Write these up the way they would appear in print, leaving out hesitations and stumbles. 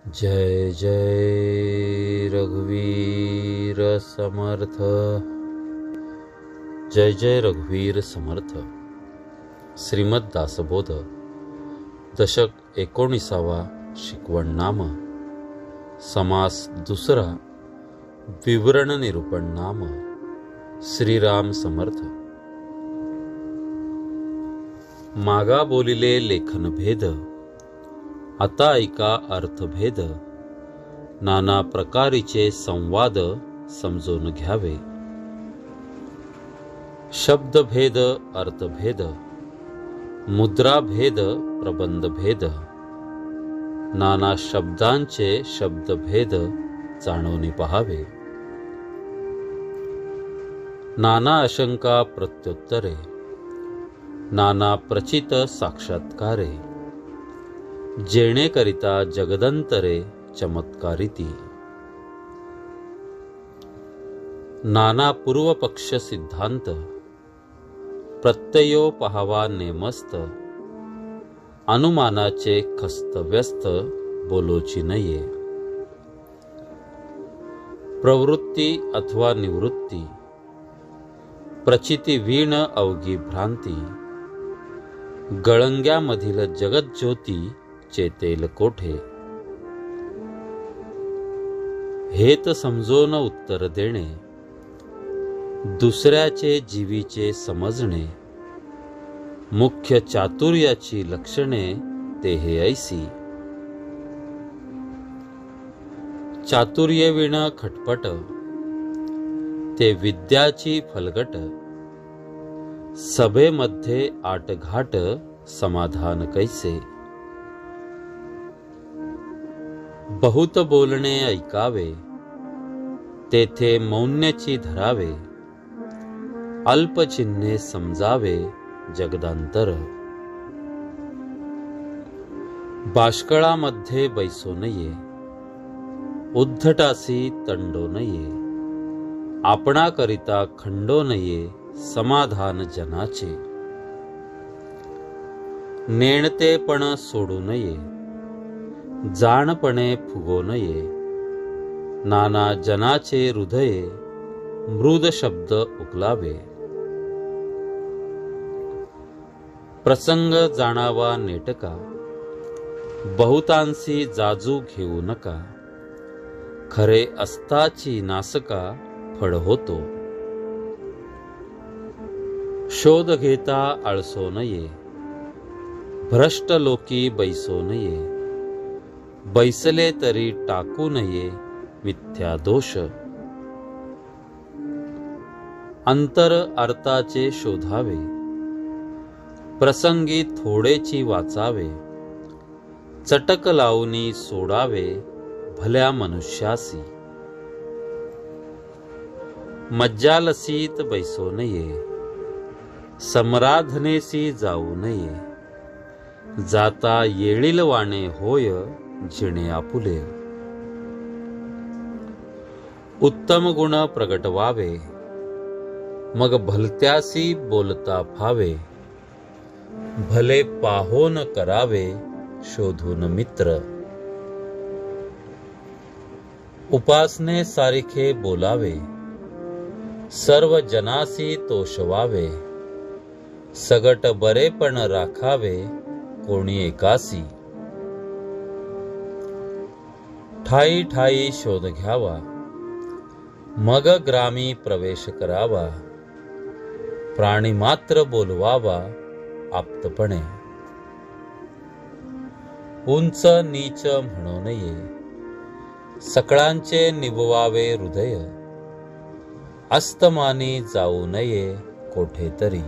जय जय रघुवीर समर्थ। जय जय रघुवीर समर्थ। श्रीमद दासबोध दशक 19वा शिकवण नाम समास दुसरा विवरण निरूपण नाम श्रीराम समर्थ। मागा बोलिले लेखन भेद, आता ऐका अर्थभेद। नाना प्रकारीचे संवाद समजून घ्यावे। शब्दभेद, अर्थभेद, मुद्राभेद, प्रबंधभेद, नाना शब्दांचे शब्दभेद जाणून पहावे। नाना अशंका प्रत्युत्तरे, नाना प्रचित साक्षात्कारे, जेणेकरिता जगदंतरे चमत्कारिती। नाना पूर्वपक्ष सिद्धांत, प्रत्ययो पहावा नेमस्त। अनुमानाचे खस्तव्यस्त बोलोची नये। प्रवृत्ती अथवा निवृत्ती, प्रचिती वीण अवघी भ्रांती। गळंग्यामधील जगज्योती चेतेल कोठे। हेत समजून उत्तर देणे, दुसऱ्याचे जीवीचे समजणे। मुख्य चातुर्याची लक्षणे ते हे ऐसी। चातुर्यविण खटपट, ते विद्याची फलगट। सभेमध्ये आटघाट, समाधान कैसे। बहुत बोलणे ऐकावे, तेथे मौन्याची धरावे। अल्पचिन्हे समजावे, जगदांतर। बाष्कळामध्ये बैसो नये, उद्धटासी तंडो नये। आपणाकरिता खंडो नये, समाधान जनाचे। नेणतेपण सोडू नये, जाणपणे फुगो नये। नाना जनाचे हृदये, मृद शब्द उकलावे। प्रसंग जाणावा नेटका, बहुतांशी जाजू घेऊ नका। खरे असताची नासका, फळ होतो। शोध घेता आळसो नये, भ्रष्ट लोकी बैसो नये। बैसले तरी टाकू नये, मिथ्या दोष। अंतर अर्थाचे शोधावे, प्रसंगी थोडेची वाचावे। चटक लावूनी सोडावे, भल्या मनुष्यासी। मज्जालसीत बैसो नये, समराधनेसी जाऊ नये। जाता येळील वाणे होय, जिणे आपुले। उत्तम गुण प्रगटवावे, मग भलत्यासी बोलता फावे। भले पाहोन करावे, शोधून मित्र। उपासने सारिखे बोलावे, सर्व जनासी तोषवावे। सगट बरेपण राखावे, कोणी एकासी। ठाई ठाई शोध घ्यावा, मग ग्रामी प्रवेश करावा। प्राणी मात्र बोलवावा, आप्तपणे। उंच नीच म्हणू नये, सकळांचे निववावे हृदय। अस्तमानी जाऊ नये, कोठेतरी।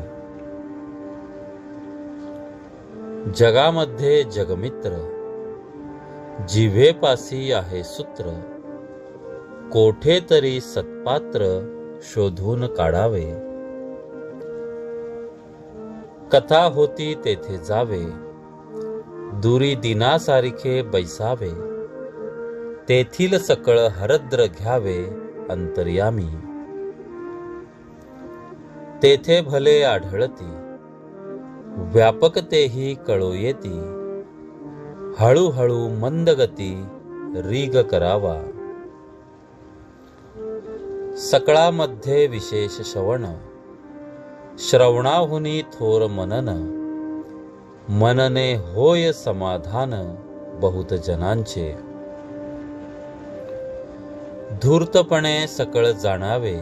जगामध्ये जगमित्र, जिव्हेपासी आहे सूत्र। कोठे तरी सत्पात्र, शोधून काढावे। कथा होती तेथे जावे, दुरी दिनासारिखे बैसावे। तेथील सकळ हरद्र घ्यावे, अंतर्यामी। तेथे भले आढळती, व्यापकतेही कळो येती। हळूहळू मंदगती रीग करावा. सकळामध्ये विशेष श्रवण, श्रवणाहुनी थोर मनन, मनने होय समाधान बहुत जनांचे. धूर्तपणे सकळ जाणावे,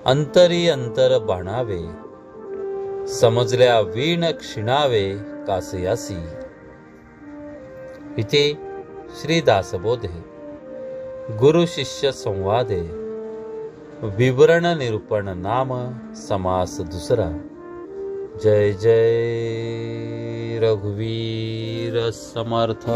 अंतरी अंतर बाणावे, समजल्या वीण क्षीणावे कासयासी. इथे श्री दासबोधे गुरु शिष्य संवादे विवरण निरूपण नाम समास दुसरा. जय जय रघुवीर समर्थ.